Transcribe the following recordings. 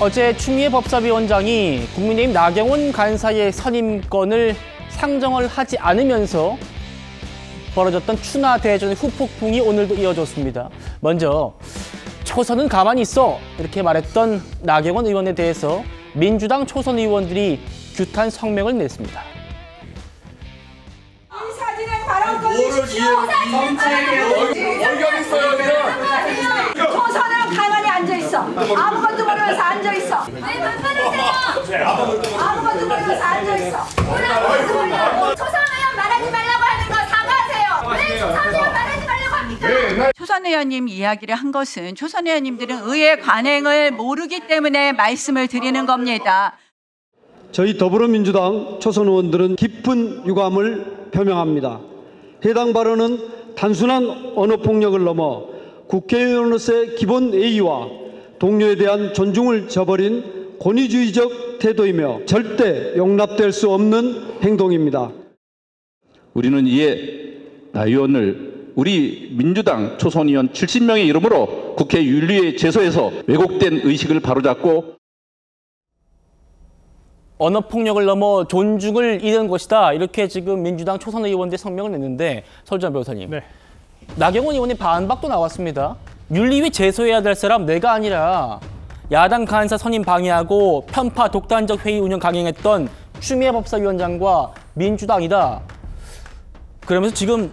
어제 추미애 법사위원장이 국민의힘 나경원 간사의 선임권을 상정을 하지 않으면서 벌어졌던 추나 대전의 후폭풍이 오늘도 이어졌습니다. 먼저 초선은 가만히 있어 이렇게 말했던 나경원 의원에 대해서 민주당 초선 의원들이 규탄 성명을 냈습니다. 이 사진은 발언권이 초선은 가만히 앉아있어. 아무것도 모르면서 앉아있어. 왜 반말하세요? 아무것도 모르면서 앉아있어. 아무것도 모르고 초선 의원 말하지 말라고 하는 거 사과하세요. 왜 초선 의원 말하지 말라고 합니까? 초선 의원님 이야기를 한 것은 초선 의원님들은 의회 관행을 모르기 때문에 말씀을 드리는 겁니다. 저희 더불어민주당 초선 의원들은 깊은 유감을 표명합니다. 해당 발언은 단순한 언어폭력을 넘어 국회의원으로서의 기본 예의와 동료에 대한 존중을 저버린 권위주의적 태도이며 절대 용납될 수 없는 행동입니다. 우리는 이에 나 의원을 우리 민주당 초선 의원 70명의 이름으로 국회 윤리위에 제소해서 왜곡된 의식을 바로잡고 언어폭력을 넘어 존중을 잃은 것이다. 이렇게 지금 민주당 초선 의원들 성명을 냈는데 서울장 변호사님. 네. 나경원 의원의 반박도 나왔습니다. 윤리위 제소해야 될 사람 내가 아니라 야당 간사 선임 방해하고 편파 독단적 회의 운영 강행했던 추미애 법사위원장과 민주당이다. 그러면서 지금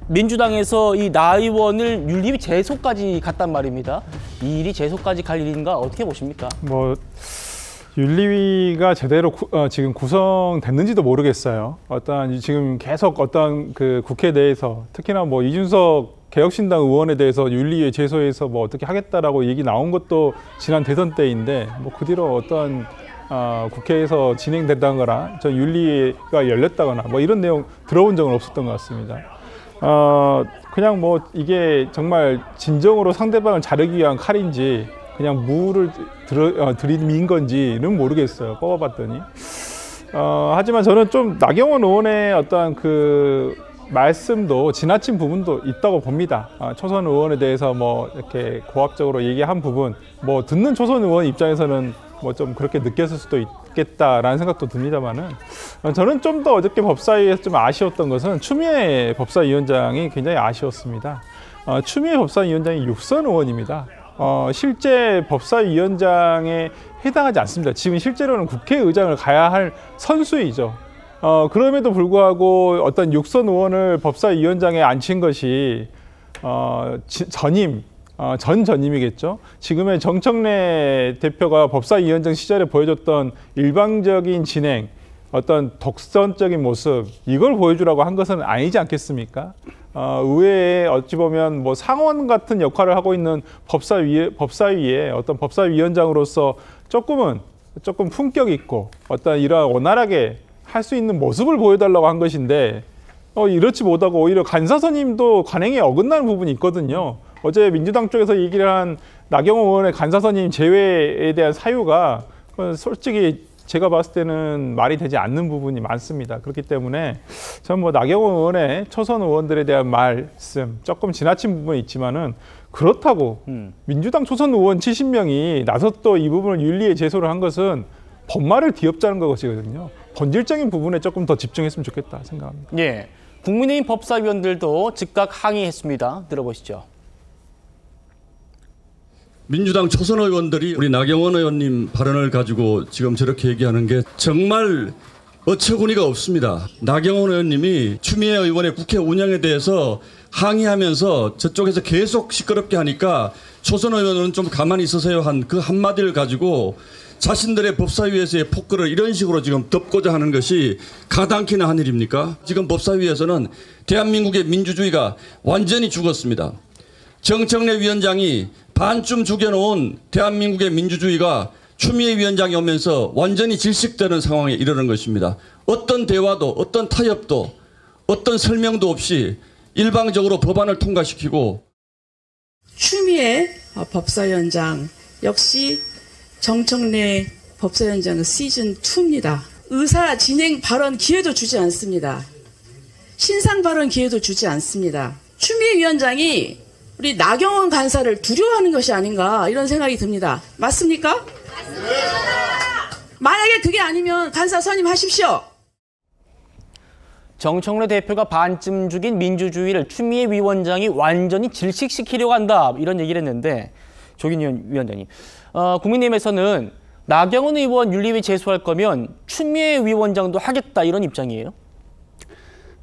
민주당에서 이 나 의원을 윤리위 제소까지 갔단 말입니다. 이 일이 제소까지 갈 일인가 어떻게 보십니까? 윤리위가 제대로 지금 구성됐는지도 모르겠어요. 지금 계속 그 국회 내에서 특히나 이준석 개혁신당 의원에 대해서 윤리위에 제소해서 어떻게 하겠다라고 얘기 나온 것도 지난 대선 때인데 그 뒤로 국회에서 진행됐다거나 전 윤리위가 열렸다거나 이런 내용 들어본 적은 없었던 것 같습니다. 그냥 이게 정말 진정으로 상대방을 자르기 위한 칼인지 그냥 무를 들이민 건지는 모르겠어요. 뽑아봤더니. 하지만 저는 좀 나경원 의원의 그 말씀도 지나친 부분도 있다고 봅니다. 초선 의원에 대해서 이렇게 고압적으로 얘기한 부분, 듣는 초선 의원 입장에서는 좀 그렇게 느꼈을 수도 있겠다라는 생각도 듭니다만은 저는 좀 더 어저께 법사위에서 좀 아쉬웠던 것은 추미애 법사위원장이 굉장히 아쉬웠습니다. 추미애 법사위원장이 6선 의원입니다. 실제 법사위원장에 해당하지 않습니다. 지금 실제로는 국회의장을 가야 할 선수이죠. 그럼에도 불구하고 어떤 6선 의원을 법사위원장에 앉힌 것이 전 전임이겠죠. 지금의 정청래 대표가 법사위원장 시절에 보여줬던 일방적인 진행, 어떤 독선적인 모습, 이걸 보여주라고 한 것은 아니지 않겠습니까? 의회에 어찌 보면 상원 같은 역할을 하고 있는 법사위에 어떤 법사위원장으로서 조금 품격 있고 이러한 원활하게 할 수 있는 모습을 보여달라고 한 것인데 이렇지 못하고 오히려 간사 선임도 관행에 어긋나는 부분이 있거든요. 어제 민주당 쪽에서 얘기를 한 나경원 의원의 간사 선임 제외에 대한 사유가 솔직히 제가 봤을 때는 말이 되지 않는 부분이 많습니다. 그렇기 때문에 저는 나경원 의원의 초선 의원들에 대한 말씀 조금 지나친 부분이 있지만은 그렇다고 민주당 초선 의원 70명이 나서 또 이 부분을 윤리에 제소를 한 것은 법말을 뒤엎자는 것이거든요. 본질적인 부분에 조금 더 집중했으면 좋겠다 생각합니다. 예, 국민의힘 법사위원들도 즉각 항의했습니다. 들어보시죠. 민주당 초선 의원들이 우리 나경원 의원님 발언을 가지고 지금 저렇게 얘기하는 게 정말 어처구니가 없습니다. 나경원 의원님이 추미애 의원의 국회 운영에 대해서 항의하면서 저쪽에서 계속 시끄럽게 하니까 초선 의원은 좀 가만히 있으세요 한 그 한마디를 가지고 자신들의 법사위에서의 폭거를 이런 식으로 지금 덮고자 하는 것이 가당키나 한 일입니까? 지금 법사위에서는 대한민국의 민주주의가 완전히 죽었습니다. 정청래 위원장이 반쯤 죽여놓은 대한민국의 민주주의가 추미애 위원장이 오면서 완전히 질식되는 상황에 이르는 것입니다. 어떤 대화도 어떤 타협도 어떤 설명도 없이 일방적으로 법안을 통과시키고 추미애 법사위원장 역시 정청래 법사위원장은 시즌2입니다. 의사 진행 발언 기회도 주지 않습니다. 신상 발언 기회도 주지 않습니다. 추미애 위원장이 우리 나경원 간사를 두려워하는 것이 아닌가 이런 생각이 듭니다. 맞습니까? 만약에 그게 아니면 간사 선임하십시오. 정청래 대표가 반쯤 죽인 민주주의를 추미애 위원장이 완전히 질식시키려고 한다, 이런 얘기를 했는데, 조기현 위원장님, 국민의힘에서는 나경원 의원 윤리위 제소할 거면 추미애 위원장도 하겠다, 이런 입장이에요?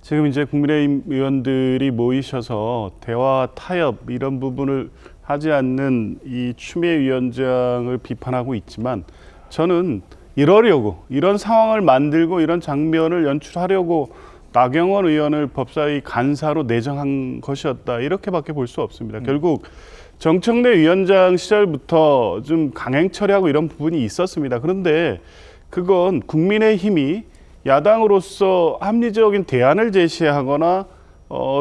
지금 이제 국민의힘 의원들이 모이셔서 대화 타협 이런 부분을 하지 않는 이 추미애 위원장을 비판하고 있지만, 저는 이러려고, 이런 상황을 만들고 이런 장면을 연출하려고 나경원 의원을 법사위 간사로 내정한 것이었다, 이렇게밖에 볼 수 없습니다. 결국 정청래 위원장 시절부터 좀 강행 처리하고 이런 부분이 있었습니다. 그런데 그건 국민의힘이 야당으로서 합리적인 대안을 제시하거나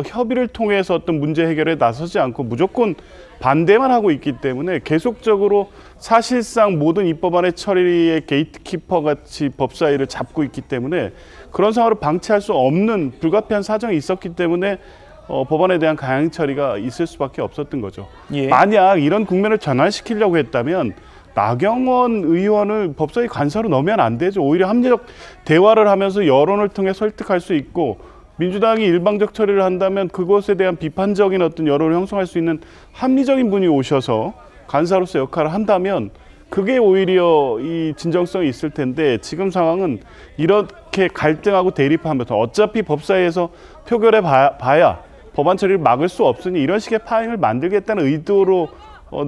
협의를 통해서 어떤 문제 해결에 나서지 않고 무조건 반대만 하고 있기 때문에 계속적으로 사실상 모든 입법안의 처리의 게이트키퍼 같이 법사위를 잡고 있기 때문에 그런 상황을 방치할 수 없는 불가피한 사정이 있었기 때문에 법안에 대한 강행 처리가 있을 수밖에 없었던 거죠. 예. 만약 이런 국면을 전환시키려고 했다면 나경원 의원을 법사위 간사로 넣으면 안 되죠. 오히려 합리적 대화를 하면서 여론을 통해 설득할 수 있고, 민주당이 일방적 처리를 한다면 그것에 대한 비판적인 어떤 여론을 형성할 수 있는 합리적인 분이 오셔서 간사로서 역할을 한다면 그게 오히려 이 진정성이 있을 텐데, 지금 상황은 이렇게 갈등하고 대립하면서 어차피 법사위에서 표결해 봐야 법안 처리를 막을 수 없으니 이런 식의 파행을 만들겠다는 의도로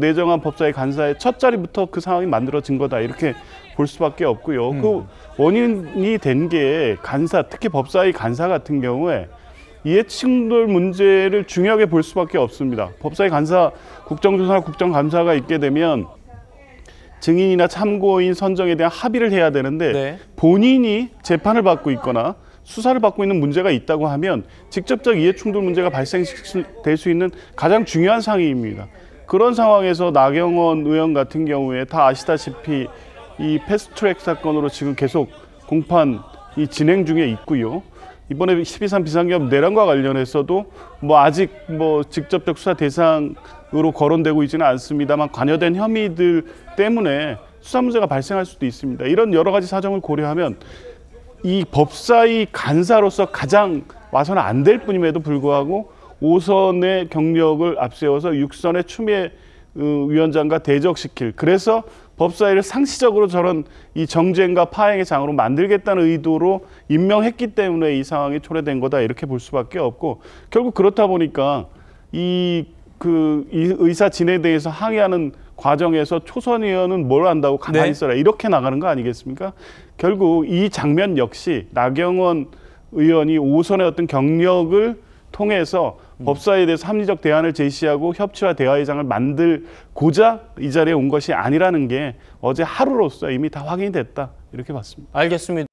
내정한 법사위 간사의 첫 자리부터 그 상황이 만들어진 거다, 이렇게 볼 수밖에 없고요. 그 원인이 된 게 간사, 특히 법사위 간사 같은 경우에 이해충돌 문제를 중요하게 볼 수밖에 없습니다. 법사위 간사, 국정조사나 국정감사가 있게 되면 증인이나 참고인 선정에 대한 합의를 해야 되는데, 네. 본인이 재판을 받고 있거나 수사를 받고 있는 문제가 있다고 하면 직접적 이해충돌 문제가 발생될 수 있는 가장 중요한 상황입니다. 그런 상황에서 나경원 의원 같은 경우에 다 아시다시피 이 패스트트랙 사건으로 지금 계속 공판이 진행 중에 있고요. 이번에 12.3 비상계엄 내란과 관련해서도 아직 직접적 수사 대상으로 거론되고 있지는 않습니다만 관여된 혐의들 때문에 수사 문제가 발생할 수도 있습니다. 이런 여러 가지 사정을 고려하면 이 법사위 간사로서 가장 와서는 안 될 뿐임에도 불구하고 5선의 경력을 앞세워서 6선의 추미애 위원장과 대적시킬, 그래서 법사위를 상시적으로 저런 이 정쟁과 파행의 장으로 만들겠다는 의도로 임명했기 때문에 이 상황이 초래된 거다, 이렇게 볼 수밖에 없고, 결국 그렇다 보니까 이 의사 진행에 대해서 항의하는 과정에서 초선 의원은 뭘 안다고 가만히 있어라, 이렇게 나가는 거 아니겠습니까? 결국 이 장면 역시 나경원 의원이 5선의 어떤 경력을 통해서 법사위에 대해서 합리적 대안을 제시하고 협치와 대화의 장을 만들고자 이 자리에 온 것이 아니라는 게 어제 하루로서 이미 다 확인이 됐다, 이렇게 봤습니다. 알겠습니다.